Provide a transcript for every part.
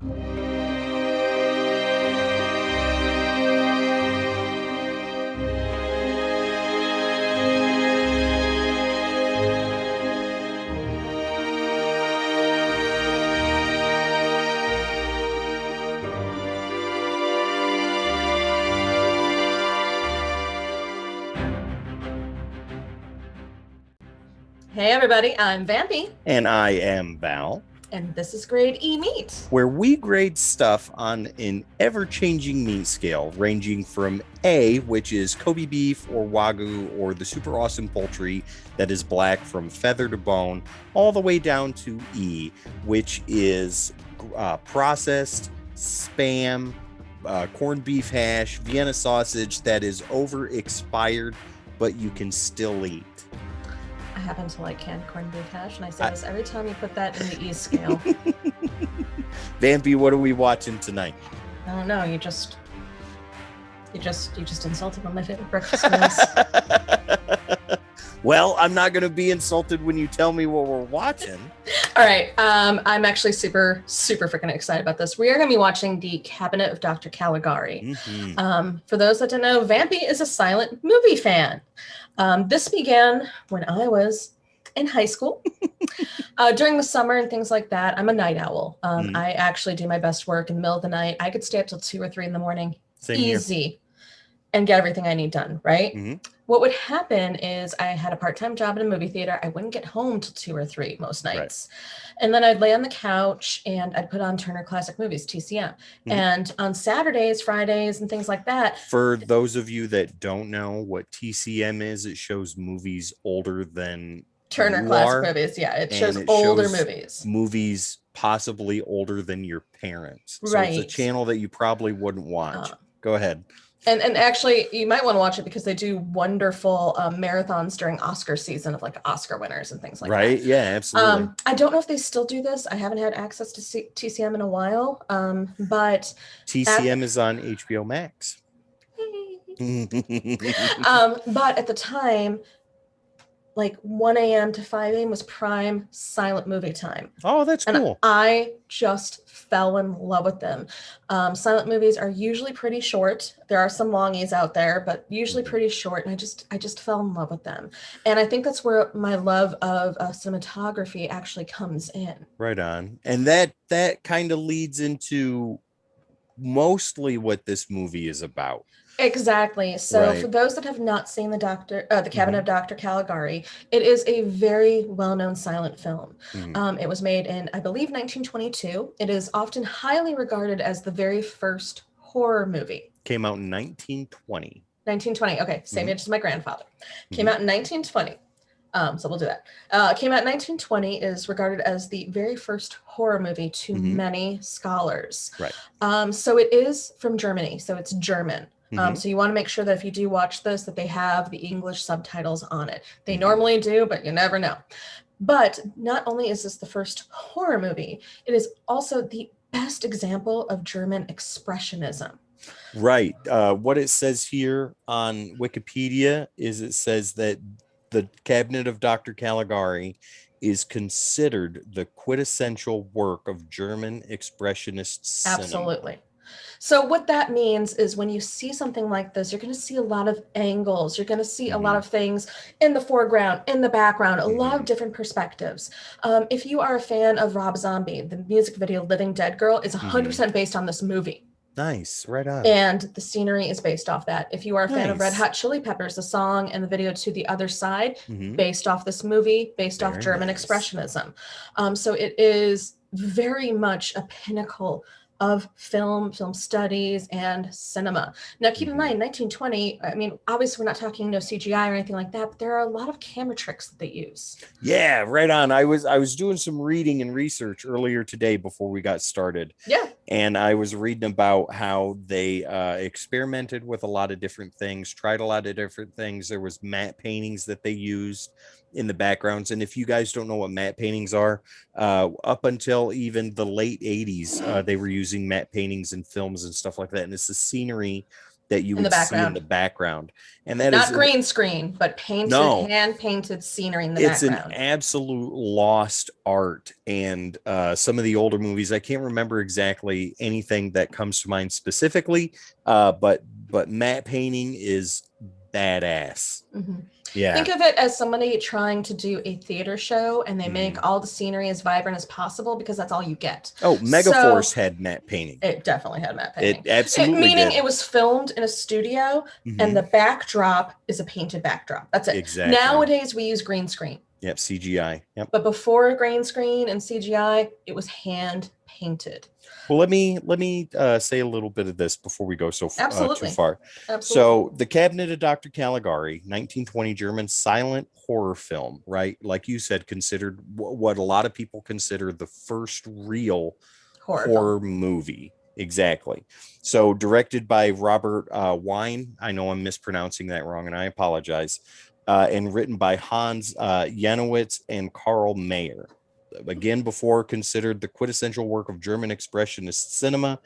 Hey everybody, I'm Vampy. And I am Val. And this is Grade E Meat, where we grade stuff on an ever-changing meat scale, ranging from A, which is Kobe beef or Wagyu or the super awesome poultry that is black from feather to bone, all the way down to E, which is processed Spam, corned beef hash, Vienna sausage that is over expired, but you can still eat. I happen to like canned corned beef hash, and I say this every time you put that in the E scale. Vampy, what are we watching tonight? I don't know. You just insulted one of my favorite breakfast meals. Well, I'm not going to be insulted when you tell me what we're watching. All right. I'm actually super freaking excited about this. We are going to be watching The Cabinet of Dr. Caligari. Mm-hmm. For those that don't know, Vampy is a silent movie fan. This began when I was in high school, during the summer and things like that. I'm a night owl. I actually do my best work in the middle of the night. I could stay up till 2 or 3 in the morning, easy, and get everything I need done, right? Mm-hmm. What would happen is I had a part-time job in a movie theater. I wouldn't get home till 2 or 3 most nights. Right. And then I'd lay on the couch and I'd put on Turner Classic Movies, TCM. Mm-hmm. And on Saturdays, Fridays, and things like that. For those of you that don't know what TCM is, it shows movies older than Turner Classic Movies. Yeah, it shows older movies. Movies possibly older than your parents. So right. It's a channel that you probably wouldn't watch. Go ahead. And actually, you might want to watch it because they do wonderful marathons during Oscar season of like Oscar winners and things like that. Right? Yeah, absolutely. I don't know if they still do this. I haven't had access to TCM in a while, but TCM is on HBO Max. But at the time, like 1 a.m. to 5 a.m. was prime silent movie time. Oh, that's cool. And I just fell in love with them. Silent movies are usually pretty short. There are some longies out there, but usually pretty short. And I just fell in love with them. And I think that's where my love of cinematography actually comes in. Right on. And that kind of leads into mostly what this movie is about. Exactly. So for those that have not seen the Cabinet of Dr. Caligari, it is a very well-known silent film. It was made in, I believe, 1922. It is often highly regarded as the very first horror movie. Came out in 1920. 1920. Okay, same age as my grandfather. Came out in 1920. So we'll do that. Came out in 1920, is regarded as the very first horror movie to many scholars. Right. So it is from Germany, so it's German. So you want to make sure that if you do watch this, that they have the English subtitles on it. They normally do, but you never know. But not only is this the first horror movie, it is also the best example of German expressionism. Right. What it says here on Wikipedia is it says that the Cabinet of Dr. Caligari is considered the quintessential work of German expressionist cinema. Absolutely. So what that means is when you see something like this, you're going to see a lot of angles. You're going to see a lot of things in the foreground, in the background, a lot of different perspectives. If you are a fan of Rob Zombie, the music video Living Dead Girl is 100% based on this movie. Nice, right on. And the scenery is based off that. If you are a fan of Red Hot Chili Peppers, the song and the video To the Other Side, based off this movie, based off German expressionism. So it is very much a pinnacle of film studies and cinema. Now, keep in mind, 1920, I mean, obviously we're not talking no CGI or anything like that, but there are a lot of camera tricks that they use. Yeah, right on. I was doing some reading and research earlier today before we got started. Yeah. And I was reading about how they experimented with a lot of different things, tried a lot of different things. There was matte paintings that they used in the backgrounds. And if you guys don't know what matte paintings are, up until even the late 80s, they were using matte paintings in films and stuff like that. And it's the scenery that you In the would see in the background. background. And that Not is green screen, but painted, no, hand-painted scenery in the it's an background. absolute lost art. And some of the older movies, I can't remember exactly anything that comes to mind specifically, but matte painting is badass. Mm-hmm. Yeah. Think of it as somebody trying to do a theater show and they make Mhm. all the scenery as vibrant as possible because that's all you get. Oh, So Megaforce had matte painting. it definitely had matte painting. It absolutely meaning did. it was filmed in a studio Mhm. and the backdrop is a painted backdrop. That's it. Exactly. Nowadays we use green screen. Yep, CGI. Yep. But before green screen and CGI, it was hand painted. Well, let me say a little bit of this before we go too far. Absolutely. So, The Cabinet of Dr. Caligari, 1920 German silent horror film, right? Like you said, considered what a lot of people consider the first real horror movie. Exactly. So, directed by Robert Wein. I know I'm mispronouncing that wrong, and I apologize. And written by Hans Janowitz and Karl Mayer. Again, before considered the quintessential work of German expressionist cinema.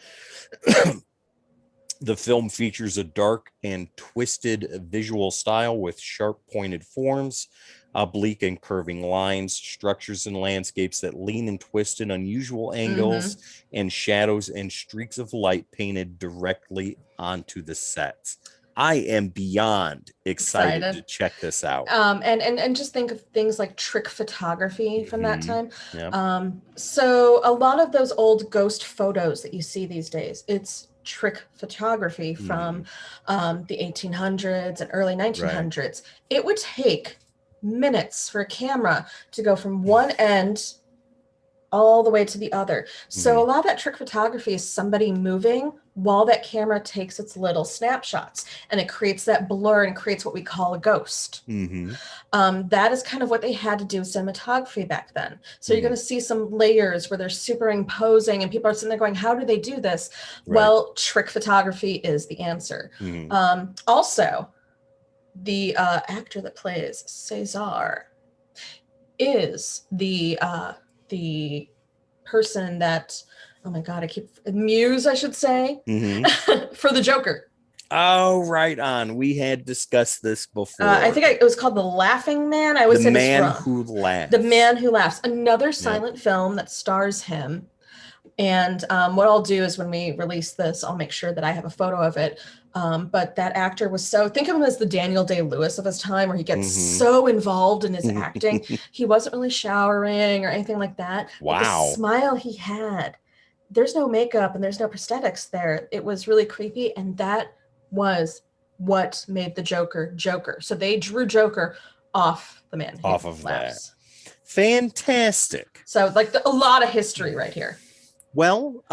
The film features a dark and twisted visual style with sharp pointed forms, oblique and curving lines, structures and landscapes that lean and twist in unusual angles, and shadows and streaks of light painted directly onto the sets. I am beyond excited to check this out. And just think of things like trick photography from that time. Yep. So a lot of those old ghost photos that you see these days, it's trick photography from the 1800s and early 1900s. Right. It would take minutes for a camera to go from one end all the way to the other. So a lot of that trick photography is somebody moving while that camera takes its little snapshots, and it creates that blur and creates what we call a ghost. That is kind of what they had to do with cinematography back then. So you're going to see some layers where they're superimposing and people are sitting there going, how do they do this? Right. Well, trick photography is the answer. Also, the actor that plays Cesar is the person that, oh my God, Muse, I should say, for the Joker. Oh, right on. We had discussed this before. I think it was called The Laughing Man. I always say this wrong. The Man Who Laughs. The Man Who Laughs. Another silent film that stars him. And what I'll do is when we release this, I'll make sure that I have a photo of it. But that actor was think of him as the Daniel Day-Lewis of his time, where he gets so involved in his acting. He wasn't really showering or anything like that. Wow. But the smile he had, there's no makeup and there's no prosthetics there. It was really creepy. And that was what made the Joker Joker. So they drew Joker off the Man Who Laughs. That. Fantastic. So like a lot of history right here. Well,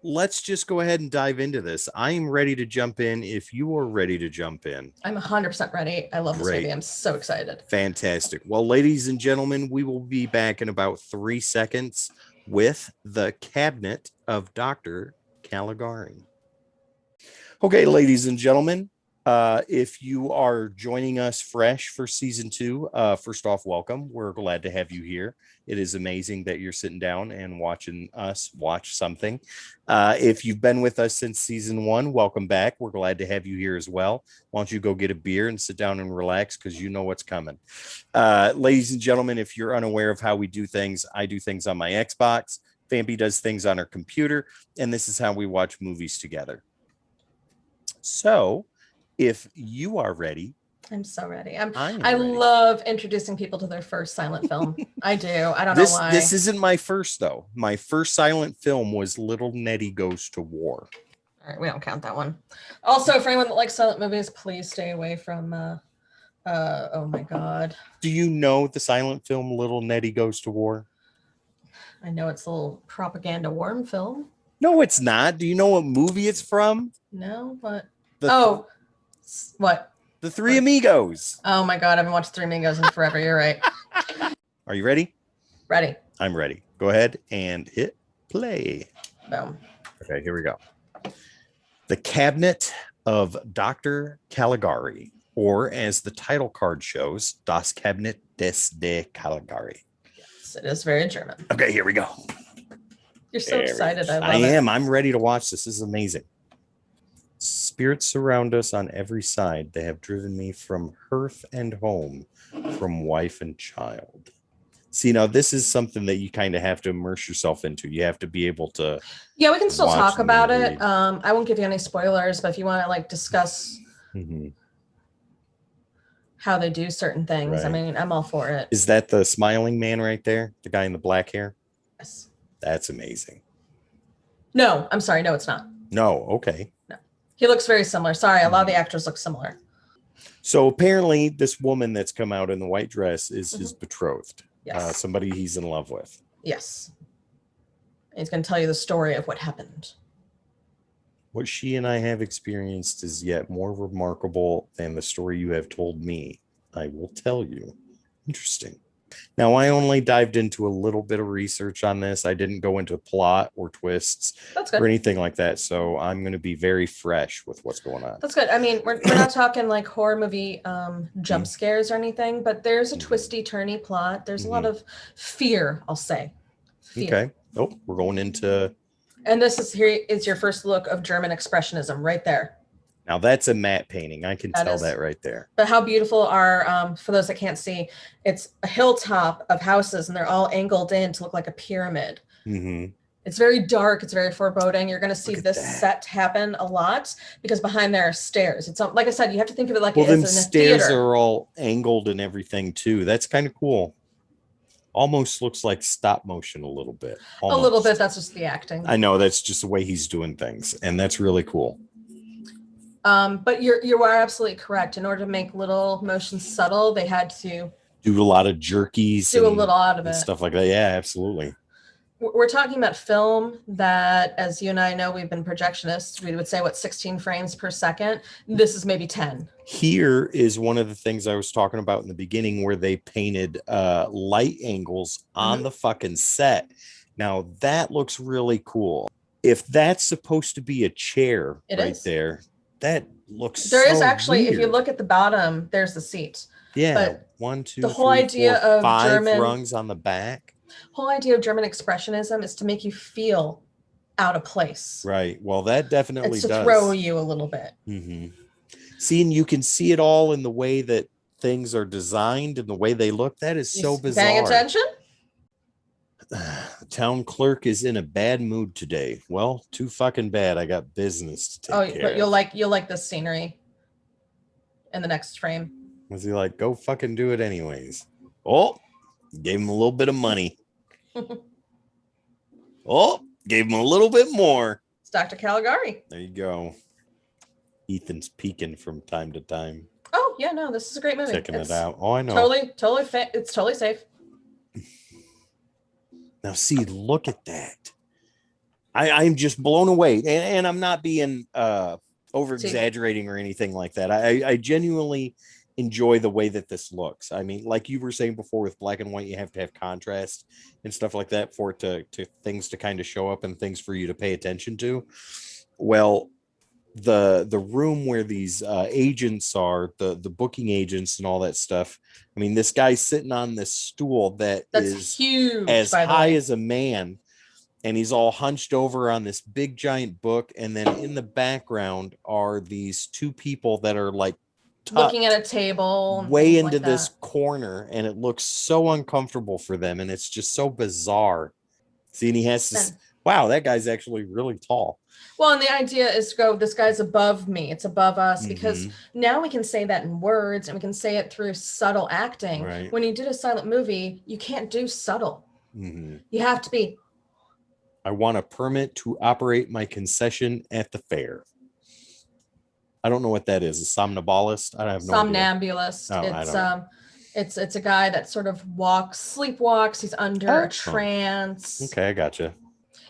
let's just go ahead and dive into this. I am ready to jump in if you are ready to jump in. I'm 100% ready. I love this movie. I'm so excited. Fantastic. Well, ladies and gentlemen, we will be back in about 3 seconds with The Cabinet of Dr. Caligari. Okay, ladies and gentlemen, if you are joining us fresh for season 2, first off, welcome. We're glad to have you here. It is amazing that you're sitting down and watching us watch something. If you've been with us since season 1, welcome back. We're glad to have you here as well. Why don't you go get a beer and sit down and relax, because you know what's coming. Ladies and gentlemen, if you're unaware of how we do things, I do things on my Xbox. Vampy does things on her computer, and this is how we watch movies together. So, if you are ready. I'm so ready. I love introducing people to their first silent film. I do. I don't know why. This isn't my first, though. My first silent film was Little Nettie Goes to War. All right, we don't count that one. Also, for anyone that likes silent movies, please stay away from oh my God. Do you know the silent film Little Nettie Goes to War? I know it's a little propaganda worm film. No, it's not. Do you know what movie it's from? No, what? What? The Three Amigos. Oh my God, I haven't watched Three Amigos in forever. You're right. Are you ready? Ready. I'm ready. Go ahead and hit play. Boom. Okay, here we go. The Cabinet of Dr. Caligari, or as the title card shows, Das Cabinet des de Caligari. Yes, it is very German. Okay, here we go. You're so excited. I am. I'm ready to watch this. This is amazing. Spirits surround us on every side. They have driven me from hearth and home, from wife and child. See, now this is something that you kind of have to immerse yourself into. You have to be able to. Yeah, we can still watch talk and about then it. read. I won't give you any spoilers, but if you want to like discuss how they do certain things, I Right. mean, I'm all for it. Is that the smiling man right there? The guy in the black hair? Yes. That's amazing. No, I'm sorry. No, it's not. No, okay. No. He looks very similar. Sorry, a lot of the actors look similar. So apparently this woman that's come out in the white dress is his betrothed. Yes. Somebody he's in love with. Yes. He's going to tell you the story of what happened. What she and I have experienced is yet more remarkable than the story you have told me. I will tell you. Interesting. Now, I only dived into a little bit of research on this. I didn't go into plot or twists or anything like that. So I'm going to be very fresh with what's going on. That's good. I mean, we're not talking like horror movie jump scares or anything, but there's a twisty, turny plot. There's a lot of fear, I'll say. Fear. Okay. Oh, we're going into... And this is here is your first look of German expressionism right there. Now that's a matte painting. I can tell that right there. But how beautiful are, for those that can't see, it's a hilltop of houses and they're all angled in to look like a pyramid. It's very dark. It's very foreboding. You're going to see this set happen a lot because behind there are stairs. It's like I said, you have to think of it like it is in a stairs theater. Are all angled and everything too. That's kind of cool. Almost looks like stop motion a little bit. Almost. A little bit. That's just the acting. I know, that's just the way he's doing things, and that's really cool. But you are absolutely correct. In order to make little motions subtle, they had to do a lot of jerkies, do a little out of it, stuff like that. Yeah, absolutely. We're talking about film that, as you and I know, we've been projectionists. We would say, 16 frames per second. This is maybe 10. Here is one of the things I was talking about in the beginning where they painted light angles on the fucking set. Now, that looks really cool. If that's supposed to be a chair there, that looks There is actually, if you look at the bottom, there's the seat. Yeah, but 1, 2, the whole idea of 5 German rungs on the back. Whole idea of German expressionism is to make you feel out of place. Right. Well, that definitely does. It's to throw you a little bit. See, and you can see it all in the way that things are designed and the way they look. That is so bizarre. Paying attention? The town clerk is in a bad mood today. Well, too fucking bad. I got business to take care but you'll like this scenery in the next frame. Was he like, go fucking do it anyways? Oh, gave him a little bit of money. Oh, gave him a little bit more. It's Dr. Caligari. There you go. Ethan's peeking from time to time. Oh yeah, no, this is a great movie. Checking it out. Oh, I know. Totally it's totally safe. Now see, look at that. I'm just blown away. And I'm not being over exaggerating or anything like that. I genuinely enjoy the way that this looks. I mean, like you were saying before, with black and white, you have to have contrast and stuff like that for it to things to kind of show up and things for you to pay attention to. Well, the room where these agents are, the booking agents and all that stuff. I mean, this guy's sitting on this stool that's is huge, as high as a man, and he's all hunched over on this big giant book. And then in the background are these two people that are like looking at a table way into this corner, and it looks so uncomfortable for them, and it's just so bizarre. See, and he has this, wow, that guy's actually really tall. Well, and the idea is to go, this guy's above me, it's above us, because now we can say that in words and we can say it through subtle acting. Right. When you did a silent movie, you can't do subtle. You have to be, I want a permit to operate my concession at the fair. I don't know what that is. A somnambulist? I have no idea. Somnambulist. It's a guy that sort of sleepwalks. He's under a trance. Okay, I gotcha.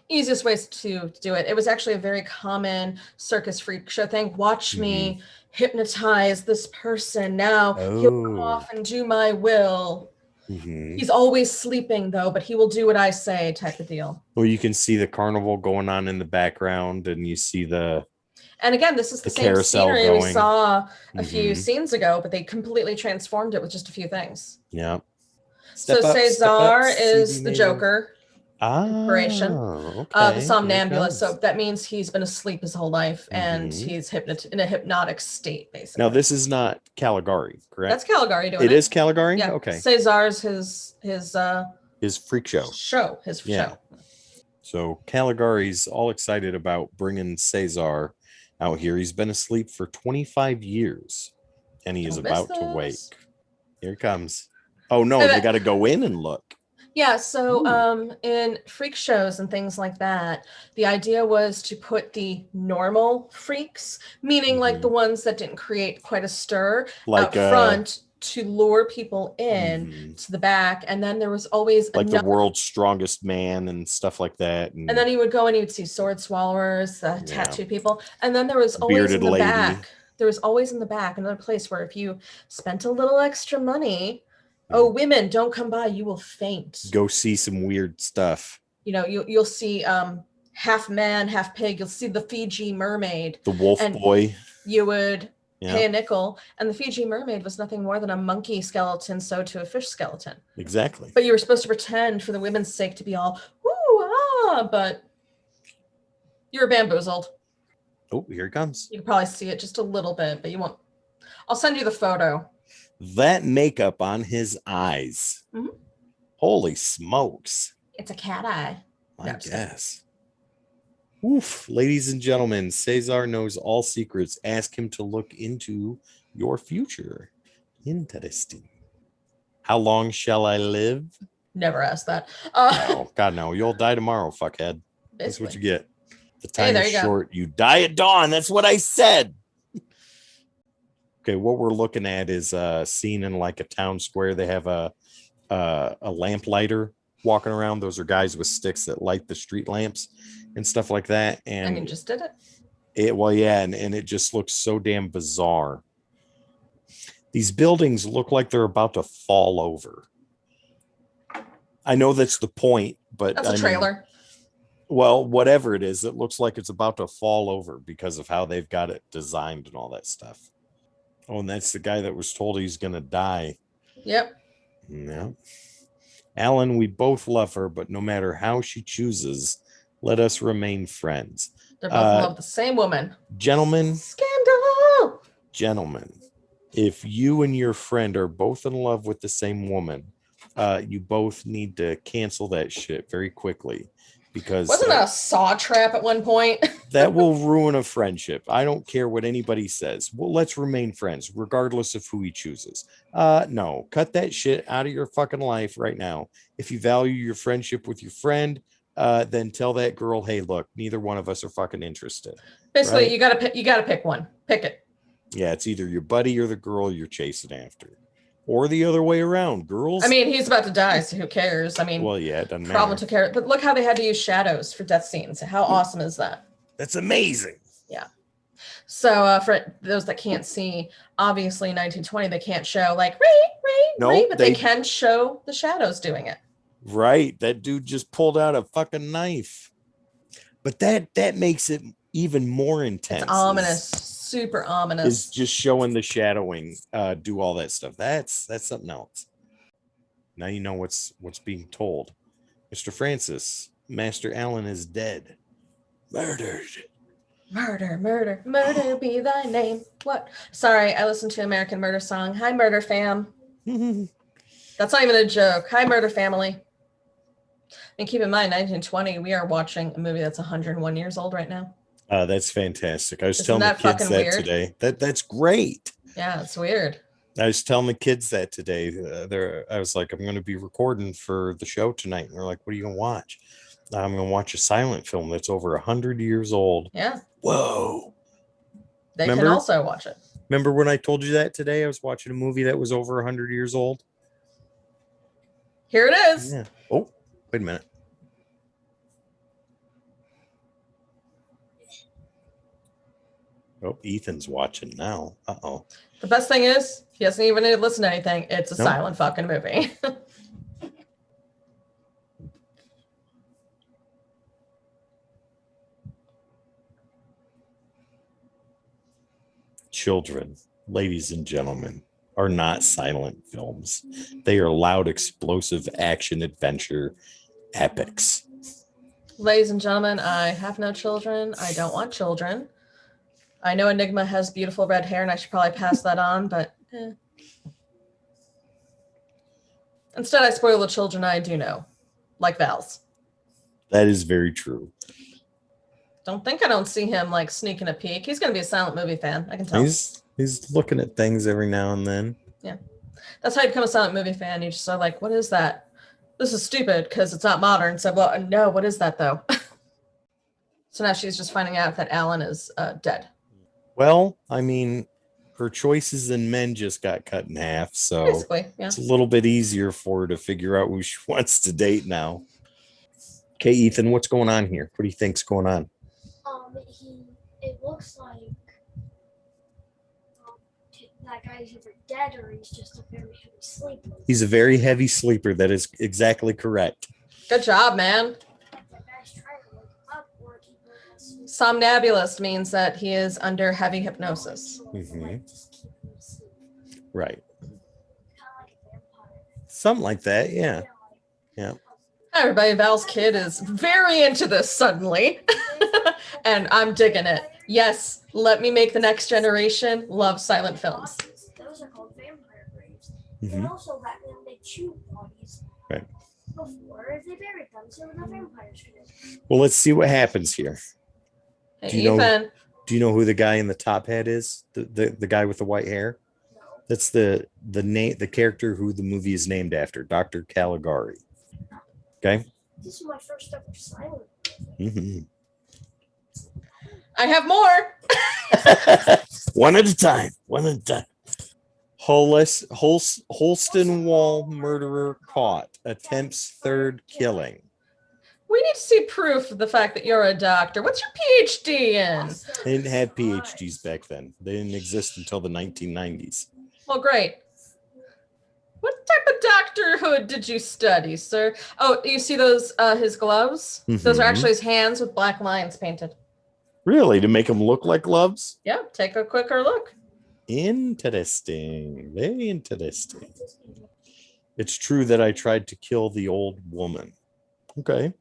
Easiest ways to do it. It was actually a very common circus freak show thing. Watch me hypnotize this person. Now he'll come off and do my will. He's always sleeping though, but he will do what I say, type of deal. Well, you can see the carnival going on in the background, and you see and again, this is the same scenery we saw a few scenes ago, but they completely transformed it with just a few things. Yeah. So Cesar is the Joker. inspiration. The Okay. somnambulist. So that means he's been asleep his whole life and he's in a hypnotic state, basically. Now, this is not Caligari, correct? That's Caligari doing it. It is Caligari? Yeah. Okay. Cesar's his freak show. His show. So Caligari's all excited about bringing Cesar out here. He's been asleep for 25 years and he is about to wake. Here he comes. Oh no, they got to go in and look. Yeah, so in freak shows and things like that, the idea was to put the normal freaks, meaning like the ones that didn't create quite a stir, out front to lure people in to the back. And then there was always like the world's strongest man and stuff like that. And then you would go and you'd see sword swallowers, tattoo people. And then there was always in the back. There was always in the back another place where if you spent a little extra money, women, don't come by, you will faint. Go see some weird stuff. You know, you'll see half man, half pig. You'll see the Fiji mermaid. The wolf boy. You would pay a nickel. And the Fiji mermaid was nothing more than a monkey skeleton sewed to a fish skeleton. Exactly. But you were supposed to pretend for the women's sake to be all, but you were bamboozled. Oh, here it comes. You can probably see it just a little bit, but you won't. I'll send you the photo. That makeup on his eyes. Holy smokes. It's a cat eye. I guess. Oof. Ladies and gentlemen, Cesar knows all secrets. Ask him to look into your future. Interesting. How long shall I live? Never asked that. No, God, no. You'll die tomorrow, fuckhead. Basically. That's what you get. The time is short. You die at dawn. That's what I said. Okay, what we're looking at is a scene in like a town square. They have a lamplighter walking around. Those are guys with sticks that light the street lamps and stuff like that. And you just did it. And it just looks so damn bizarre. These buildings look like they're about to fall over. I know that's the point, but that's a trailer. Well, whatever it is, it looks like it's about to fall over because of how they've got it designed and all that stuff. Oh, and that's the guy that was told he's going to die. Yep. Yeah. Alan, we both love her, but no matter how she chooses, let us remain friends. They're both in love with the same woman. Gentlemen. Scandal. Gentlemen, if you and your friend are both in love with the same woman, you both need to cancel that shit very quickly. Because wasn't a saw trap at one point? That will ruin a friendship. I don't care what anybody says. Well, let's remain friends, regardless of who he chooses. No, cut that shit out of your fucking life right now. If you value your friendship with your friend, then tell that girl, hey, look, neither one of us are fucking interested. Basically, right? you gotta pick one. Pick it. Yeah, it's either your buddy or the girl you're chasing after. Or the other way around, girls. I mean, he's about to die, so who cares? I mean, well, yeah, it doesn't matter. Problem took care of it. But look how they had to use shadows for death scenes. How awesome is that? That's amazing. Yeah. So for those that can't see, obviously in 1920, they can't show like, but they can show the shadows doing it. Right. That dude just pulled out a fucking knife. But that makes it even more intense. It's ominous. Super ominous. Is just showing the shadowing, do all that stuff. That's something else. Now you know what's being told. Mr. Francis, Master Allen is dead. Murdered. Murder be thy name. What? Sorry, I listened to American Murder song. Hi, Murder fam. That's not even a joke. Hi, Murder family. And keep in mind, 1920, we are watching a movie that's 101 years old right now. That's fantastic. I was telling the kids that today. That's great. Yeah, it's weird. I was telling the kids that today. I was like, I'm going to be recording for the show tonight. And they're like, what are you going to watch? I'm going to watch a silent film that's over 100 years old. Yeah. Whoa. They can also watch it. Remember when I told you that today? I was watching a movie that was over 100 years old. Here it is. Yeah. Oh, wait a minute. Oh, Ethan's watching now. Uh-oh. The best thing is, he doesn't even need to listen to anything. It's a silent fucking movie. Children, ladies and gentlemen, are not silent films. They are loud, explosive action adventure epics. Ladies and gentlemen, I have no children. I don't want children. I know Enigma has beautiful red hair, and I should probably pass that on, but instead I spoil the children I do know, like Val's. That is very true. Don't think I don't see him like sneaking a peek. He's going to be a silent movie fan. I can tell. He's looking at things every now and then. Yeah. That's how you become a silent movie fan. You just are like, what is that? This is stupid because it's not modern. So, well, no, what is that though? So now she's just finding out that Alan is dead. Well, I mean, her choices in men just got cut in half. So basically, yeah. It's a little bit easier for her to figure out who she wants to date now. Okay, Ethan, what's going on here? What do you think's going on? It looks like that guy's either dead or he's just a very heavy sleeper. He's a very heavy sleeper. That is exactly correct. Good job, man. Somnambulist means that he is under heavy hypnosis. Mm-hmm. Right. Something like that, yeah. Yeah. Hi, everybody. Val's kid is very into this suddenly, and I'm digging it. Yes, let me make the next generation love silent films. Those are called vampire graves. Mm-hmm. And also back then they chewed bodies. Right. Before they buried them, so the vampires could. Well, let's see what happens here. Hey, do you Ethan. Do you know who the guy in the top hat is? The guy with the white hair? No. That's the character who the movie is named after, Dr. Caligari. Okay. This is my first ever silent movie. Mm-hmm. I have more. One at a time. Holston Wall murderer caught. Attempts third killing. We need to see proof of the fact that you're a doctor. What's your PhD in? They didn't have PhDs back then. They didn't exist until the 1990s. Well, great. What type of doctorhood did you study, sir? Oh, you see those, his gloves? Mm-hmm. Those are actually his hands with black lines painted. Really? To make them look like gloves? Yeah, take a quicker look. Interesting. Very interesting. It's true that I tried to kill the old woman. Okay.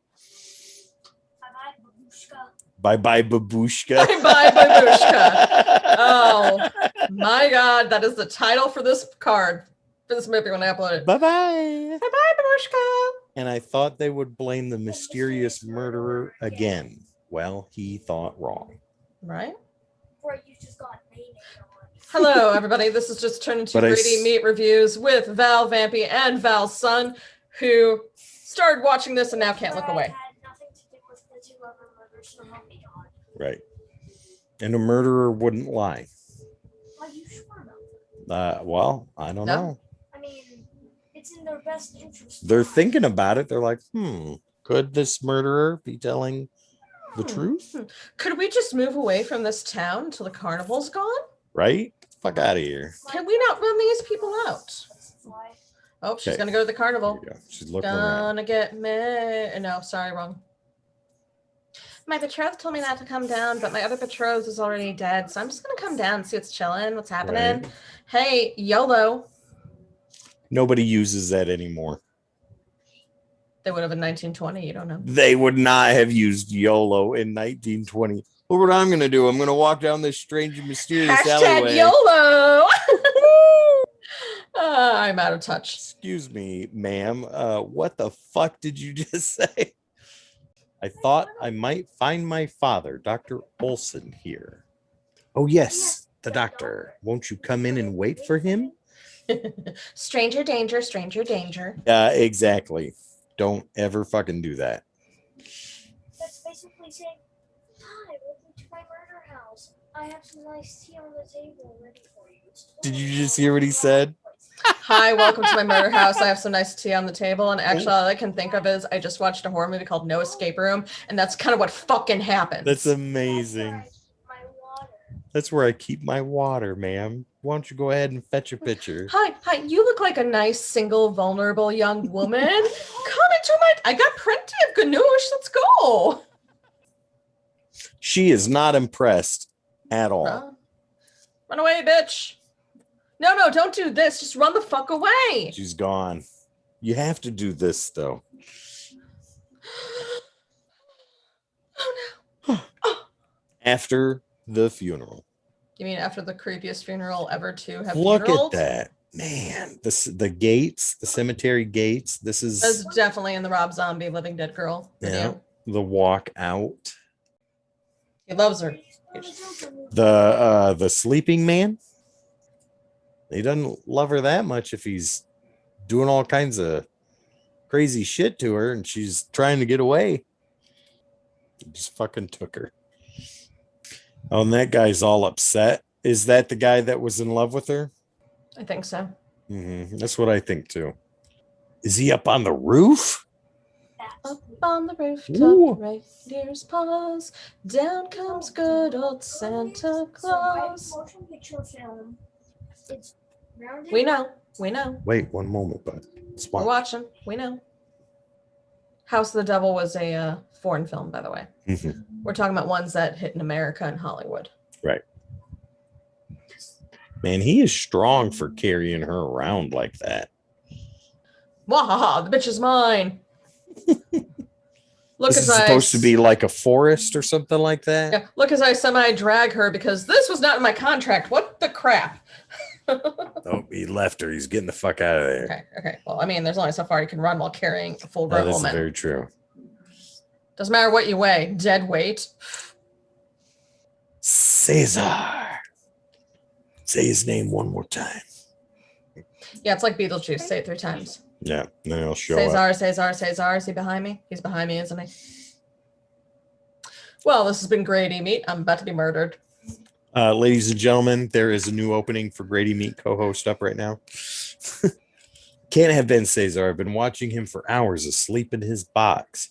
Bye-bye, babushka. Bye-bye, babushka. Oh, my God. That is the title for this card. For this movie when I upload it. Bye-bye. Bye-bye, babushka. And I thought they would blame the mysterious murderer again. Well, he thought wrong. Right? Or you just got named. Hello, everybody. This has just turned into Greedy Meat Reviews with Val Vampy and Val's son, who started watching this and now can't look away. Right. And a murderer wouldn't lie. Are you sure about that? Well, I don't know. I mean, it's in their best interest. They're thinking about it. They're like, could this murderer be telling the truth? Could we just move away from this town until the carnival's gone? Right? Fuck out of here. Can we not run these people out? Oh, she's gonna go to the carnival. She's looking around. Gonna get me. No, sorry, wrong. My betrothed told me not to come down, but my other betrothed is already dead, so I'm just gonna come down and see what's chilling, what's happening. Right. Hey, YOLO. Nobody uses that anymore. They would have in 1920. You don't know. They would not have used YOLO in 1920. Look what I'm gonna do. I'm gonna walk down this strange and mysterious alleyway. YOLO. I'm out of touch. Excuse me, ma'am. What the fuck did you just say? I thought I might find my father, Dr. Olson, here. Oh, yes, the doctor. Won't you come in and wait for him? Stranger danger, stranger danger. Exactly. Don't ever fucking do that. That's basically saying, hi, welcome to my murder house. I have some nice tea on the table ready for you. Did you just hear what he said? Hi, welcome to my murder house. I have some nice tea on the table. And actually, all I can think of is I just watched a horror movie called No Escape Room. And that's kind of what fucking happens. That's amazing. That's where I keep my water, ma'am. Why don't you go ahead and fetch a pitcher? Hi. You look like a nice, single, vulnerable young woman. Come into I got plenty of ganoush. Let's go. She is not impressed at all. Run away, bitch. No, don't do this. Just run the fuck away. She's gone. You have to do this, though. Oh no. Oh. After the funeral. You mean after the creepiest funeral ever to have Look funerals? at that. Man, the gates, the cemetery gates. This is That's definitely in the Rob Zombie Living Dead Girl video. the walk out. He loves her. The sleeping man. He doesn't love her that much if he's doing all kinds of crazy shit to her and she's trying to get away. He just fucking took her. Oh, and that guy's all upset. Is that the guy that was in love with her? I think so. That's what I think too. Is he up on the roof? Up on the rooftop, Ooh. reindeer's paws. Down comes good old Santa Claus. Motion picture film. It's rounded. We know. We know. Wait one moment, bud. We're watching. We know. House of the Devil was a foreign film, by the way. We're talking about ones that hit in America and Hollywood. Right. Man, he is strong for carrying her around like that. Wahaha, the bitch is mine. Look, This as is I supposed to be like a forest or something like that. Yeah, look, as I semi-drag her because this was not in my contract. What the crap? Oh, he left her. He's getting the fuck out of there. Okay. Well, I mean, there's only so far you can run while carrying a full-grown That is woman. very true. Doesn't matter what you weigh. Dead weight. Caesar. Say his name one more time. Yeah, it's like Beetlejuice. Say it 3 times. Yeah, then he'll show up. Caesar. Is he behind me? He's behind me, isn't he? Well, this has been Grady Meat. I'm about to be murdered. Ladies and gentlemen, there is a new opening for Grady Meat co-host up right now. Can't have been Caesar. I've been watching him for hours asleep in his box.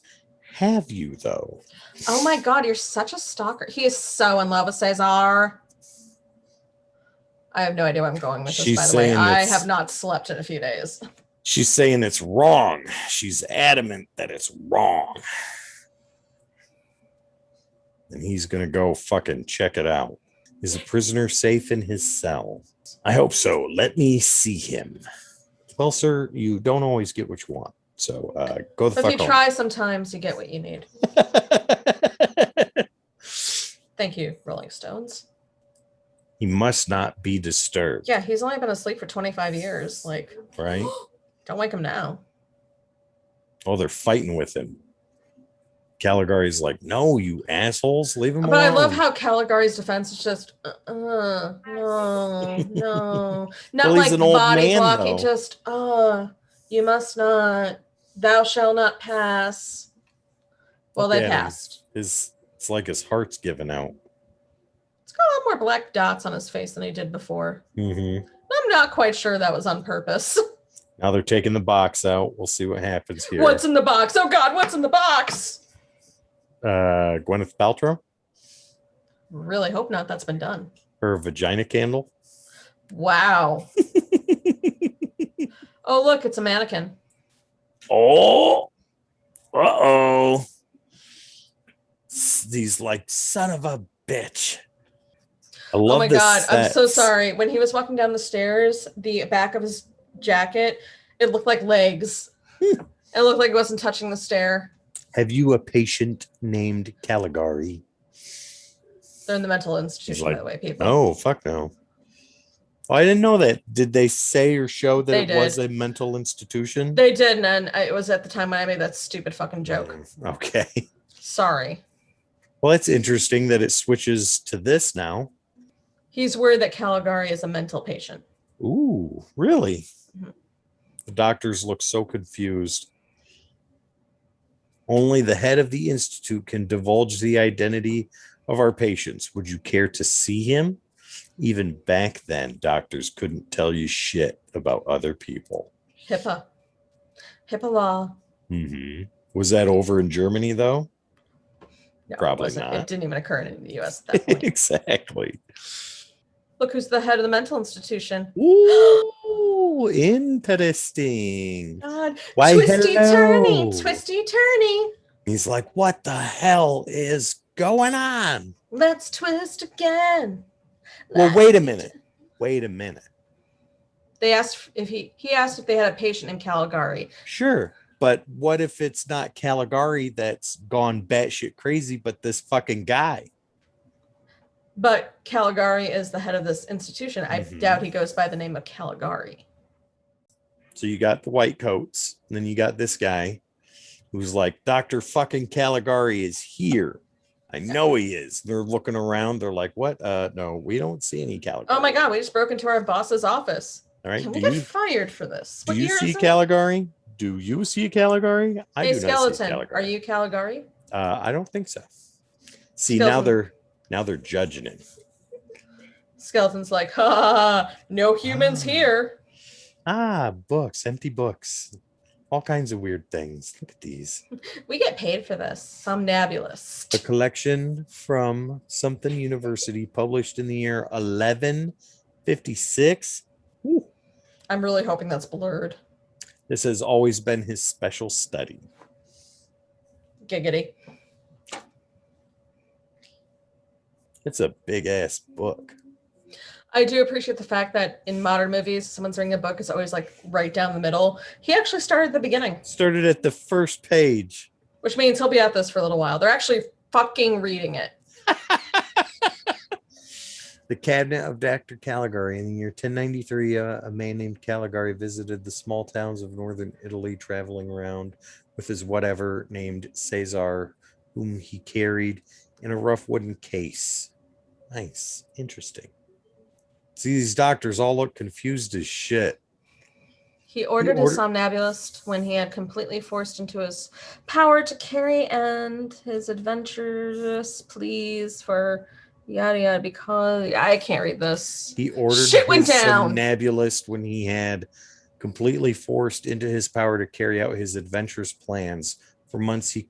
Have you, though? Oh my God, you're such a stalker. He is so in love with Caesar. I have no idea where I'm going with this, by the way. I have not slept in a few days. She's saying it's wrong. She's adamant that it's wrong. And he's going to go fucking check it out. Is a prisoner safe in his cell? I hope so. Let me see him. Well, sir, you don't always get what you want. So go the fuck home. If you try sometimes, you get what you need. Thank you, Rolling Stones. He must not be disturbed. Yeah, he's only been asleep for 25 years. Like, right? Don't wake him now. Oh, they're fighting with him. Caligari's like, no, you assholes, leave him alone. But I love how Caligari's defense is just, no. Not well, like body man, blocking, though. just, you must not, thou shall not pass. Well, they passed. It's like his heart's given out. It's got a lot more black dots on his face than he did before. Mm-hmm. I'm not quite sure that was on purpose. Now they're taking the box out. We'll see what happens here. What's in the box? Oh God, what's in the box? Gwyneth Paltrow? Really hope not. That's been done. Her vagina candle? Wow. Oh, look, it's a mannequin. Oh. Uh-oh. He's like, son of a bitch. I love oh my the God, sets. I'm so sorry. When he was walking down the stairs, the back of his jacket, it looked like legs. It looked like it wasn't touching the stair. Have you a patient named Caligari? They're in the mental institution, Like, by the way, people. Oh, fuck no. Oh, I didn't know that. Did they say or show that They was did. a mental institution? They did, and it was at the time when I made that stupid fucking joke. Okay. Sorry. Well, it's interesting that it switches to this now. He's worried that Caligari is a mental patient. Ooh, really? Mhm. The doctors look so confused. Only the head of the institute can divulge the identity of our patients. Would you care to see him? Even back then, doctors couldn't tell you shit about other people. HIPAA law. Mm-hmm. Was that over in Germany, though? No, Probably it wasn't. not. It didn't even occur in the US at that point. Exactly. Look who's the head of the mental institution. Ooh, interesting. God. Why, Twisty hello. turny. He's like, what the hell is going on? Let's twist again. Well, wait a minute. They asked if he asked if they had a patient named Caligari. Sure. But what if it's not Caligari that's gone batshit crazy, but this fucking guy? But Caligari is the head of this institution. I Mhm. doubt he goes by the name of Caligari. So you got the white coats, and then you got this guy who's like, Dr. fucking Caligari is here. I know he is. They're looking around. They're like, what? No, we don't see any Caligari. Oh my God, we just broke into our boss's office. All right. Can we get fired for this? Do What you year see is it? Caligari? Do you see Caligari? I Hey, do not see Skeleton, Caligari. are you Caligari? I don't think so. See, Skeleton. now they're judging him. Skeleton's like, ha, ha, ha, no humans here. Books, empty books, all kinds of weird things. Look at these. We get paid for this. Somnambulist. The collection from something university, published in the year 1156. Ooh. I'm really hoping that's blurred. This has always been his special study. Giggity. It's a big ass book. I do appreciate the fact that in modern movies, someone's reading a book is always like right down the middle. He actually started at the beginning. Started at the first page. Which means he'll be at this for a little while. They're actually fucking reading it. The cabinet of Dr. Caligari. In the year 1093, a man named Caligari visited the small towns of northern Italy, traveling around with his whatever named Caesar, whom he carried in a rough wooden case. Nice. Interesting. See, these doctors all look confused as shit. He ordered his somnambulist when he had completely forced into his power to carry and his adventurous pleas for yada yada, because I can't read this. He ordered Shit went his down. somnambulist when he had completely forced into his power to carry out his adventurous plans. For months he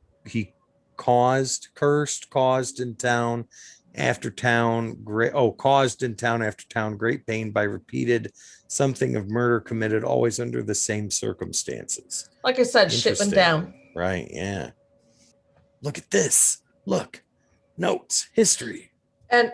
caused in town after town great pain by repeated something of murder committed, always under the same circumstances. Like I said, shit went down. Right, yeah. Look at this. Look. Notes, history. And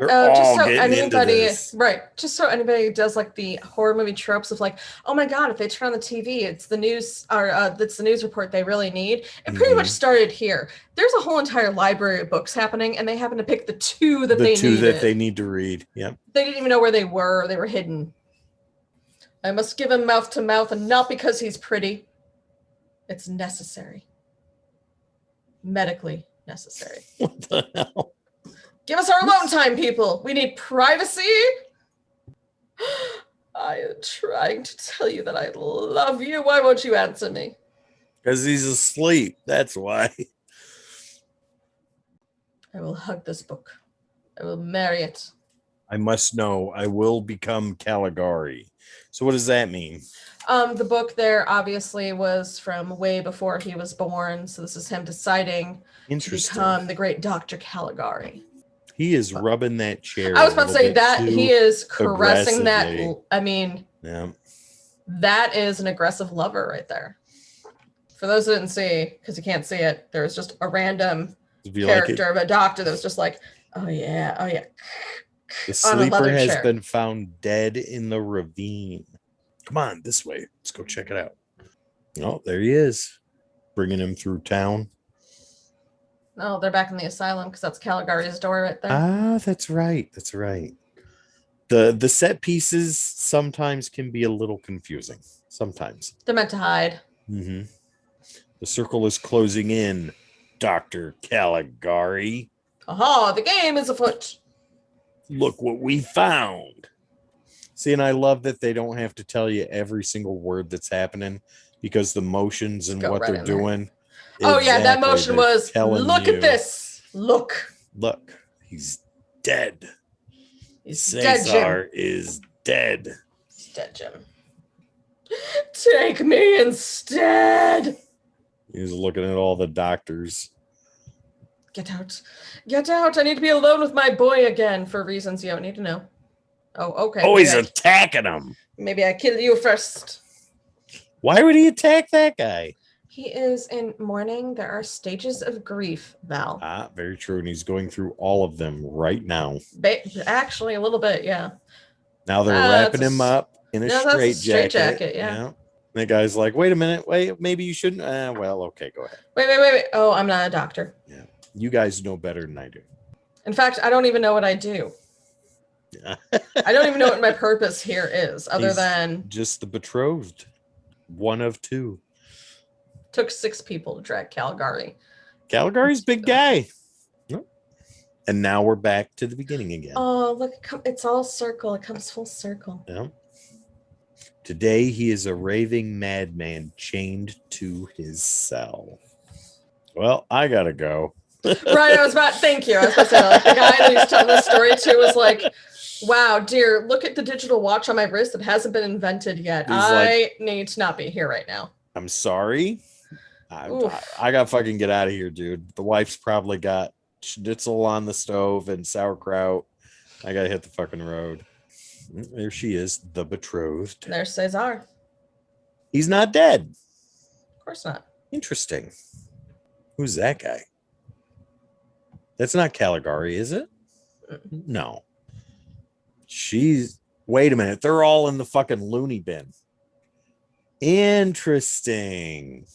just so anybody does like the horror movie tropes of like, oh my God, if they turn on the TV, it's the news, or it's the news report they really need. It pretty much started here. There's a whole entire library of books happening, and they happen to pick the two that they need to read. Yep. They didn't even know where they were. They were hidden. I must give him mouth to mouth, and not because he's pretty. It's necessary. Medically necessary. What the hell? Give us our alone time, people. We need privacy. I am trying to tell you that I love you. Why won't you answer me? Because he's asleep. That's why. I will hug this book. I will marry it. I must know. I will become Caligari. So what does that mean? The book there obviously was from way before he was born. So this is him deciding to become the great Dr. Caligari. He is rubbing that chair. I was about to say that he is caressing that. I mean, yeah, that is an aggressive lover right there. For those who didn't see, because you can't see it, there was just a random character of a doctor that was just like, oh yeah, oh yeah. The sleeper has been found dead in the ravine. Come on, this way. Let's go check it out. Oh, there he is. Bringing him through town. No, they're back in the asylum because that's Caligari's door right there. Ah, that's right. That's right. The set pieces sometimes can be a little confusing. Sometimes. They're meant to hide. Mm-hmm. The circle is closing in, Dr. Caligari. Aha, the game is afoot. Look what we found. See, and I love that they don't have to tell you every single word that's happening because the motions and what they're doing. Oh, yeah, that motion was, look at this. Look. Look, he's dead. Caesar is dead. He's dead, Jim. Take me instead. He's looking at all the doctors. Get out. Get out. I need to be alone with my boy again for reasons you don't need to know. Oh, okay. Oh, he's attacking him. Maybe I kill you first. Why would he attack that guy? He is in mourning. There are stages of grief, Val. Ah, very true. And he's going through all of them right now. Actually, a little bit, yeah. Now they're wrapping him up in a straitjacket. Yeah. The guy's like, wait a minute, wait, maybe you shouldn't. Well, okay, go ahead. Wait. Oh, I'm not a doctor. Yeah, you guys know better than I do. In fact, I don't even know what I do. Yeah. I don't even know what my purpose here is, other He's than just the betrothed, one of two. took 6 people to drag Caligari. Caligari's big guy. And now we're back to the beginning again. Oh, look, it's all circle. It comes full circle. Yeah. Today he is a raving madman chained to his cell. Well, I gotta go. Right, thank you. I was about to say, like, the guy that he's telling the story to was like, wow, dear, look at the digital watch on my wrist that hasn't been invented yet. I need to not be here right now. I'm sorry. I gotta fucking get out of here, dude. The wife's probably got schnitzel on the stove and sauerkraut. I gotta hit the fucking road. There she is, the betrothed. There's Cesar. He's not dead. Of course not. Interesting. Who's that guy? That's not Caligari, is it? No. Wait a minute. They're all in the fucking loony bin. Interesting.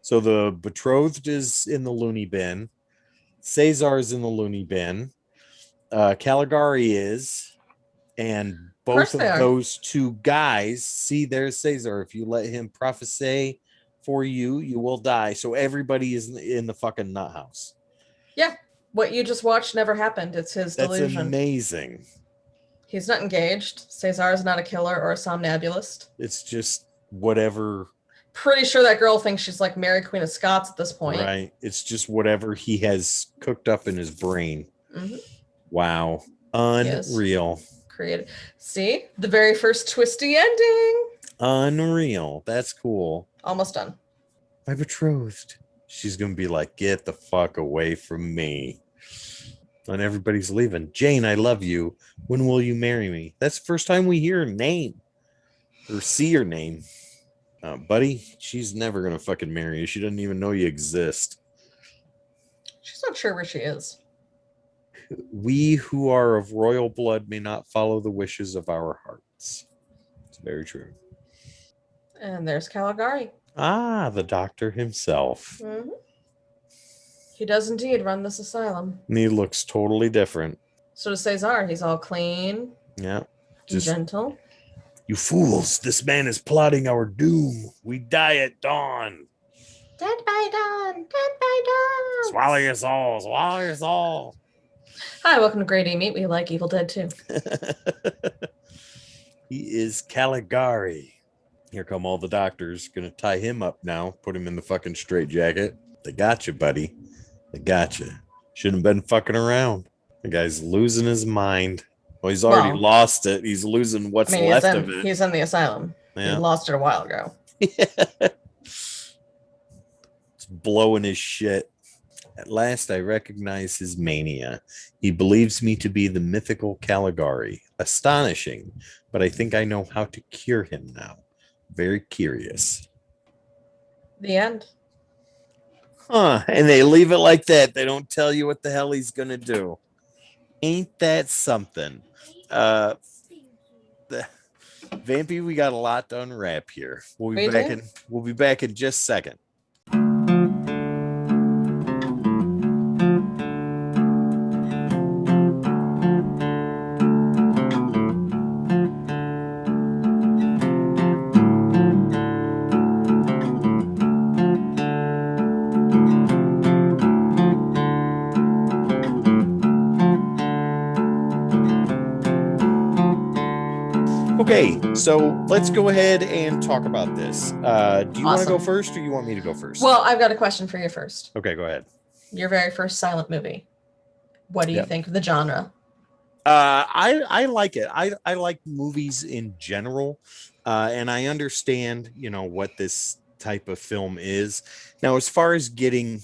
So the betrothed is in the loony bin. Cesar's in the loony bin. Caligari is. And both of those two guys, see, there's Cesar. If you let him prophesy for you, you will die. So everybody is in the fucking nut house. Yeah. What you just watched never happened. It's his delusion. That's amazing. He's not engaged. Cesar is not a killer or a somnambulist. It's just whatever. Pretty sure that girl thinks she's like Mary Queen of Scots at this point. Right. It's just whatever he has cooked up in his brain. Mm-hmm. Wow. Unreal. Creative. See? The very first twisty ending. Unreal. That's cool. Almost done. My betrothed. She's going to be like, get the fuck away from me. And everybody's leaving. Jane, I love you. When will you marry me? That's the first time we hear her name. Or see her name. Buddy, she's never going to fucking marry you. She doesn't even know you exist. She's not sure where she is. We who are of royal blood may not follow the wishes of our hearts. It's very true. And there's Caligari. Ah, the doctor himself. Mm-hmm. He does indeed run this asylum. And he looks totally different. So does Cesar. He's all clean. Yeah. Just gentle. You fools, this man is plotting our doom. We die at dawn. Dead by dawn. Dead by dawn. Swallow your soul. Swallow your soul. Hi, welcome to Grade A Meat. We like Evil Dead too. He is Caligari. Here come all the doctors. Gonna tie him up now. Put him in the fucking straitjacket. They got you, buddy. They got you. Shouldn't have been fucking around. The guy's losing his mind. Well, he's already lost it. He's losing what's left of it. He's in the asylum. Yeah. He lost it a while ago. It's blowing his shit. At last, I recognize his mania. He believes me to be the mythical Caligari. Astonishing, but I think I know how to cure him now. Very curious. The end. Huh, and they leave it like that. They don't tell you what the hell he's going to do. Ain't that something? Vampy, we got a lot to unwrap here. We'll be back in just a second. Okay, so let's go ahead and talk about this. Do you want to go first or you want me to go first? Well, I've got a question for you first. Okay, go ahead. Your very first silent movie. What do you think of the genre? I like it. I like movies in general. And I understand, what this type of film is. Now, as far as getting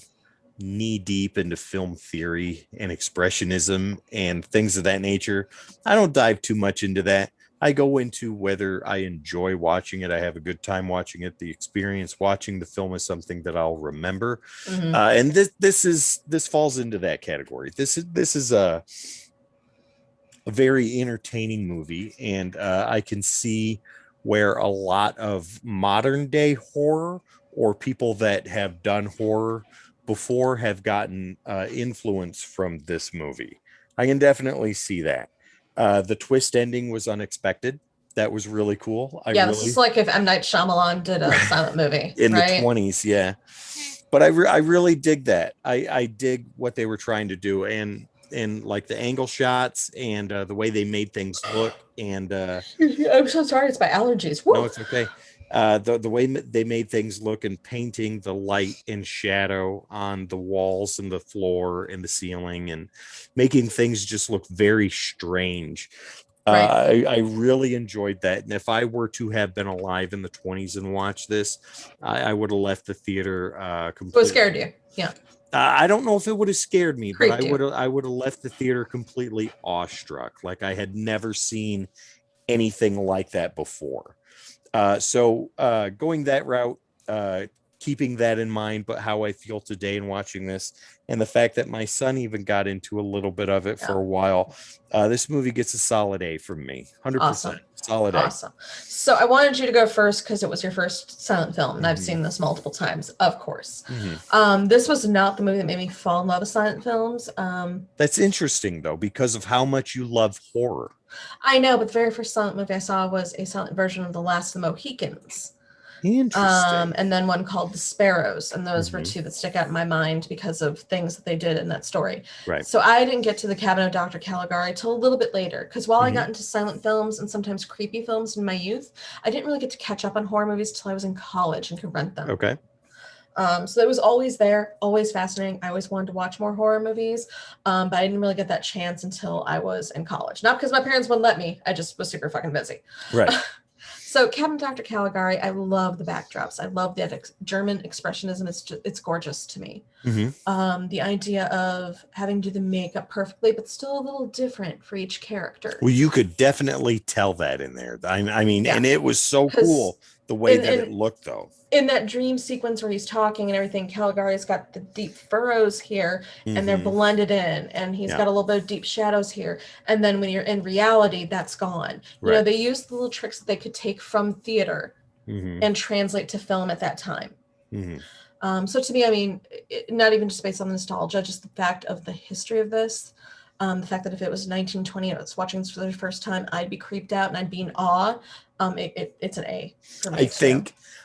knee deep into film theory and expressionism and things of that nature, I don't dive too much into that. I go into whether I enjoy watching it. I have a good time watching it. The experience watching the film is something that I'll remember. Mm-hmm. And this falls into that category. This is a very entertaining movie, and I can see where a lot of modern day horror or people that have done horror before have gotten influence from this movie. I can definitely see that. The twist ending was unexpected. That was really cool. Yeah, this is like if M. Night Shyamalan did a silent movie, in the right? 20s, yeah. But I really dig that. I dig what they were trying to do, and like the angle shots and the way they made things look. And I'm so sorry, it's my allergies. no, Woo! it's okay. The way they made things look, and painting the light and shadow on the walls and the floor and the ceiling, and making things just look very strange. Right. I really enjoyed that. And if I were to have been alive in the 20s and watched this, I would have left the theater completely. What scared you? Yeah. I don't know if it would have scared me, but Creeped you. I would have left the theater completely awestruck. Like I had never seen anything like that before. So going that route, keeping that in mind, but how I feel today in watching this, and the fact that my son even got into a little bit of it for a while, this movie gets a solid A from me. 100%. Awesome. Solid A. Awesome. So I wanted you to go first because it was your first silent film, and I've seen this multiple times, of course. This was not the movie that made me fall in love with silent films. That's interesting, though, because of how much you love horror. I know, but the very first silent movie I saw was a silent version of The Last of the Mohicans. Interesting. And then one called The Sparrows, and those were two that stick out in my mind because of things that they did in that story. Right. So I didn't get to The Cabinet of Dr. Caligari till a little bit later, because while I got into silent films and sometimes creepy films in my youth, I didn't really get to catch up on horror movies till I was in college and could rent them. Okay. So it was always there, always fascinating. I always wanted to watch more horror movies, but I didn't really get that chance until I was in college. Not because my parents wouldn't let me, I just was super fucking busy. Right. So Cabinet Dr. Caligari, I love the backdrops. I love the German expressionism. It's gorgeous to me. The idea of having to do the makeup perfectly, but still a little different for each character. Well, you could definitely tell that in there. I mean, and it was so cool the way that it looked, though. In that dream sequence where he's talking and everything, Caligari's got the deep furrows here, and they're blended in, and he's got a little bit of deep shadows here. And then when you're in reality, that's gone. You know, they used the little tricks that they could take from theater and translate to film at that time. So to me, I mean, not even just based on nostalgia, just the fact of the history of this, the fact that if it was 1920 and I was watching this for the first time, I'd be creeped out and I'd be in awe. It's an A for me.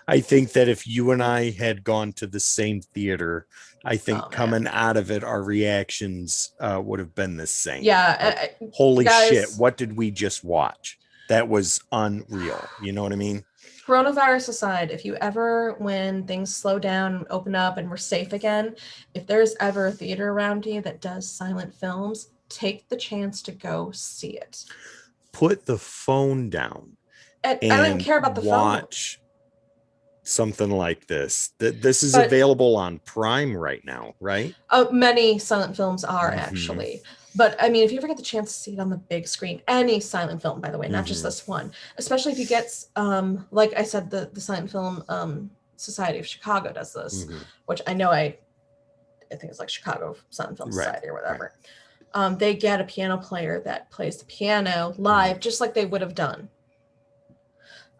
I think that if you and I had gone to the same theater, I think coming out of it, our reactions would have been the same. Yeah. Holy shit, what did we just watch? That was unreal. You know what I mean? Coronavirus aside, if you ever, when things slow down and open up and we're safe again, if there's ever a theater around you that does silent films, take the chance to go see it. Put the phone down. And I don't even care about the watch something like this. This is available on Prime right now, right? Many silent films are actually. But I mean, if you ever get the chance to see it on the big screen, any silent film, by the way, not just this one, especially if you get, like I said, the Silent Film Society of Chicago does this, which I know I think it's like Chicago Silent Film Society or whatever. They get a piano player that plays the piano live, just like they would have done.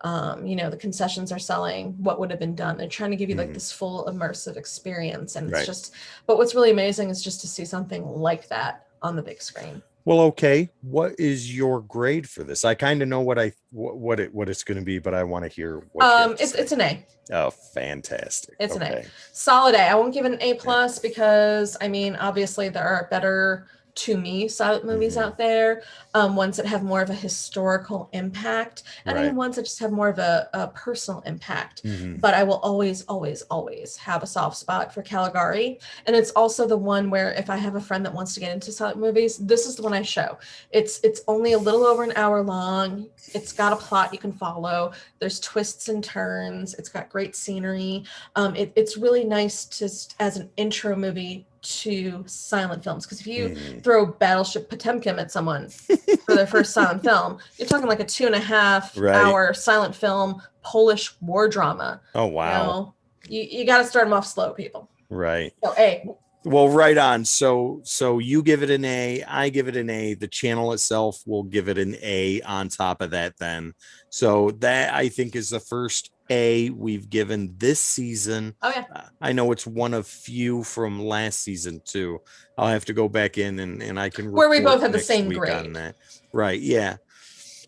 You know, the concessions are selling what would have been done. They're trying to give you like this full immersive experience. And it's just, but what's really amazing is just to see something like that on the big screen. Well, okay. What is your grade for this? I kind of know what it's going to be, but I want to hear what it's an A. Oh, fantastic. It's an A. Solid A. I won't give it an A+ because I mean, obviously there are better, to me, silent movies out there, ones that have more of a historical impact, and even ones that just have more of a personal impact. But I will always, always, always have a soft spot for Caligari. And it's also the one where if I have a friend that wants to get into silent movies, this is the one I show. It's only a little over an hour long. It's got a plot you can follow. There's twists and turns. It's got great scenery. It's really nice as an intro movie to silent films, because if you throw Battleship Potemkin at someone for their first silent film, you're talking like a 2.5 hour silent film Polish war drama. Oh wow! You got to start them off slow, people. Right. So A. Well, right on. So you give it an A, I give it an A. The channel itself will give it an A on top of that then. So that I think is the first A we've given this season. Oh yeah. I know it's one of few from last season too. I'll have to go back in and I can Where we report both had the next same week on grade. that. Right. Yeah.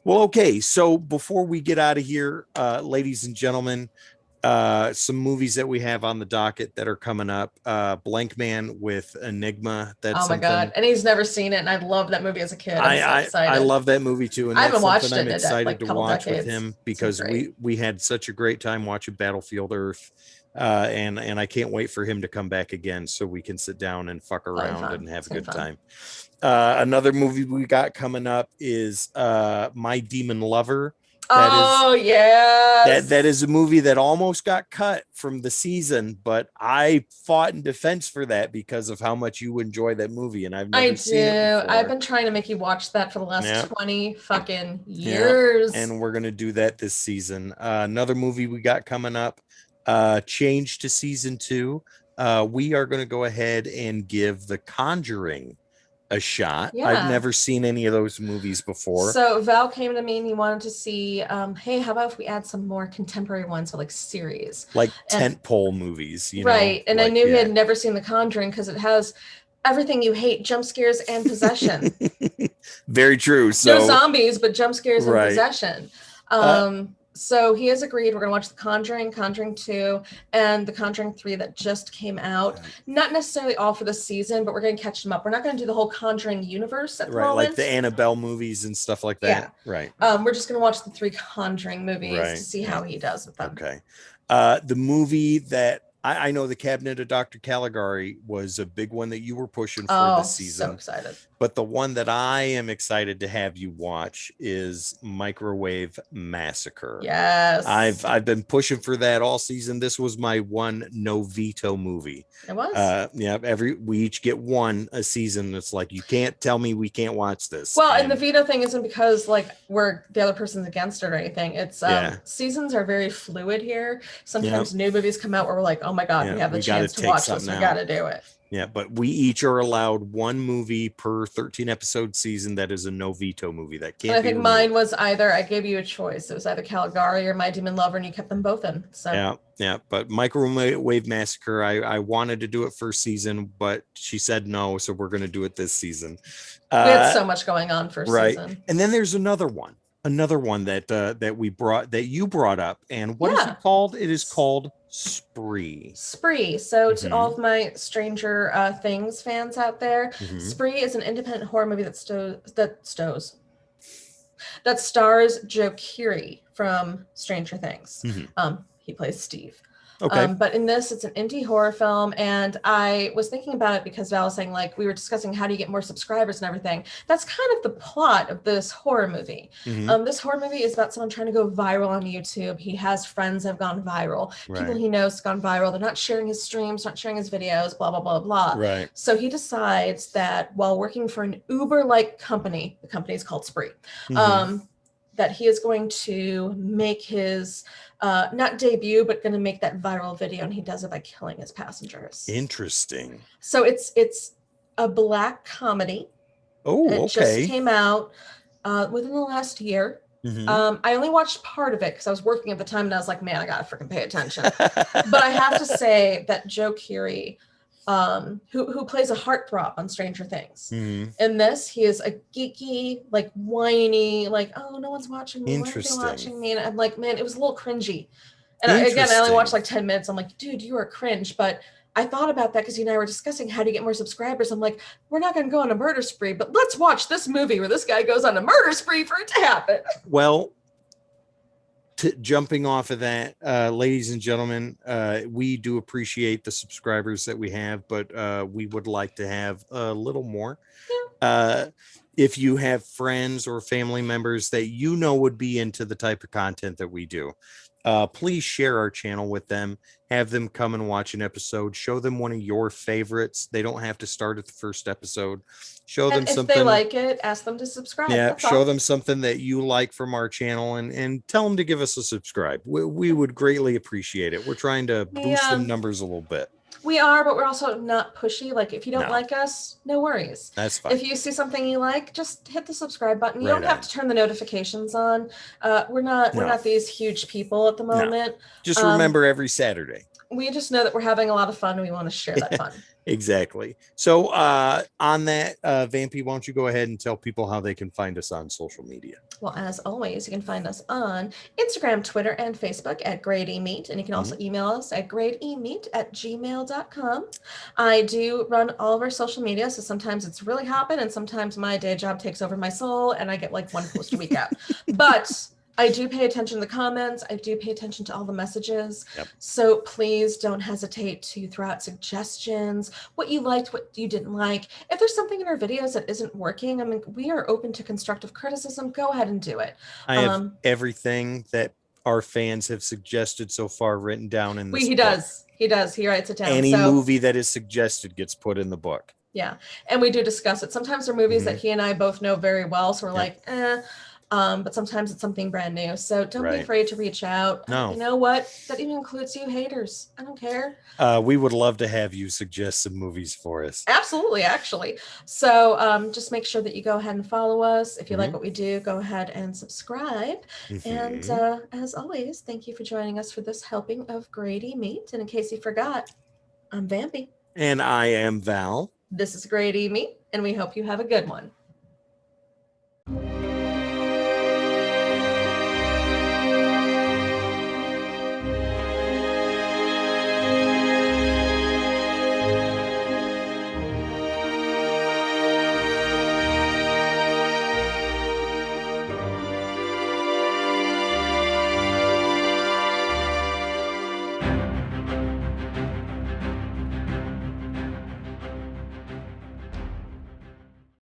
Well, okay. So before we get out of here, ladies and gentlemen, some movies that we have on the docket that are coming up. Blank Man with Enigma. That's Oh my something god. And he's never seen it, and I loved that movie as a kid. I'm so I excited. love that movie too, and I that's haven't something watched I'm it in excited like a to couple watch with decades. him It's so because great. we had such a great time watching Battlefield Earth. And I can't wait for him to come back again so we can sit down and fuck around and have a good time. Another movie we got coming up is My Demon Lover. That is a movie that almost got cut from the season, but I fought in defense for that because of how much you enjoy that movie, and I've never seen it before. I've been trying to make you watch that for the last 20 fucking years. And we're gonna do that this season. Another movie we got coming up, change to season 2. We are gonna go ahead and give The Conjuring a shot. Yeah. I've never seen any of those movies before. So Val came to me and he wanted to see, hey, how about if we add some more contemporary ones, so like series, like tentpole movies, you right? know? And I knew he had never seen The Conjuring because it has everything you hate: jump scares and possession. Very true. So no zombies, but jump scares and possession. So he has agreed. We're going to watch The Conjuring, Conjuring 2, and The Conjuring 3 that just came out. Not necessarily all for the season, but we're going to catch them up. We're not going to do the whole Conjuring universe at the moment. Like the Annabelle movies and stuff like that. Yeah. Right. We're just going to watch the 3 Conjuring movies to see how he does with them. Okay. The movie that I know, The Cabinet of Dr. Caligari, was a big one that you were pushing for this season. So excited. But the one that I am excited to have you watch is Microwave Massacre. Yes. I've been pushing for that all season. This was my one no veto movie. It was? Yeah, we each get one a season. That's like, you can't tell me we can't watch this. Well, and the veto thing isn't because like we're the other person's against it or anything. It's seasons are very fluid here. Sometimes new movies come out where we're like, oh my god, we have the chance to watch this. We got to do it. Yeah, but we each are allowed one movie per 13 episode season that is a no veto movie. That can't. And I think mine was either, I gave you a choice. It was either Caligari or My Demon Lover, and you kept them both in. So yeah. But Microwave Massacre, I wanted to do it first season, but she said no, so we're going to do it this season. We had so much going on first season. And then there's another one that we brought, that you brought up, and what is it called? It is called Spree. So to all of my Stranger Things fans out there, Spree is an independent horror movie that stars Joe Keery from Stranger Things. He plays Steve. Okay. But in this, it's an indie horror film, and I was thinking about it because Val was saying, like, we were discussing how do you get more subscribers and everything. That's kind of the plot of this horror movie. This horror movie is about someone trying to go viral on YouTube. He has friends that have gone viral. People he knows have gone viral. They're not sharing his streams, not sharing his videos, blah, blah, blah, blah. Right. So he decides that while working for an Uber-like company, the company is called Spree, that he is going to make his not debut, but going to make that viral video, and he does it by killing his passengers. Interesting. So it's a black comedy. It just came out within the last year. I only watched part of it because I was working at the time, and I was like, man, I gotta freaking pay attention. But I have to say that Joe Keery, who plays a heartthrob on Stranger Things. In this, he is a geeky, like whiny, like, oh, no one's watching me. Why are they watching me? And I'm like, man, it was a little cringy. And I only watched like 10 minutes. I'm like, dude, you are cringe. But I thought about that because you and I were discussing how to get more subscribers. I'm like, we're not going to go on a murder spree, but let's watch this movie where this guy goes on a murder spree for it to happen. Well, jumping off of that, ladies and gentlemen, we do appreciate the subscribers that we have, but we would like to have a little more. If you have friends or family members that you know would be into the type of content that we do, please share our channel with them. Have them come and watch an episode. Show them one of your favorites. They don't have to start at the first episode. Show them something. If they like it, ask them to subscribe. Yeah, show them something that you like from our channel, and tell them to give us a subscribe. We would greatly appreciate it. We're trying to boost them numbers a little bit. We are, but we're also not pushy. Like, if you don't No. like us, no worries. That's fine. If you see something you like, just hit the subscribe button. You Right don't have on. to turn the notifications on. We're not No. these huge people at the No. moment. Just remember every Saturday. We just know that we're having a lot of fun and we want to share that fun. Exactly. So on that, Vampy, why don't you go ahead and tell people how they can find us on social media? Well, as always, you can find us on Instagram, Twitter, and Facebook at GradeEMeat. And you can also email us at gradeemeat@gmail.com. I do run all of our social media, so sometimes it's really hopping, and sometimes my day job takes over my soul, and I get like one post a week out. But I do pay attention to the comments. I do pay attention to all the messages. Yep. So please don't hesitate to throw out suggestions, what you liked, what you didn't like. If there's something in our videos that isn't working, I mean, we are open to constructive criticism. Go ahead and do it. I have everything that our fans have suggested so far written down in this book. He does. He writes it down. Any movie that is suggested gets put in the book. Yeah. And we do discuss it. Sometimes they're movies that he and I both know very well. So we're like, but sometimes it's something brand new. So don't be afraid to reach out. No. You know what? That even includes you haters. I don't care. We would love to have you suggest some movies for us. Absolutely, actually. So just make sure that you go ahead and follow us. If you like what we do, go ahead and subscribe. And as always, thank you for joining us for this helping of Grady Meat. And in case you forgot, I'm Vampy. And I am Val. This is Grady Meat, and we hope you have a good one.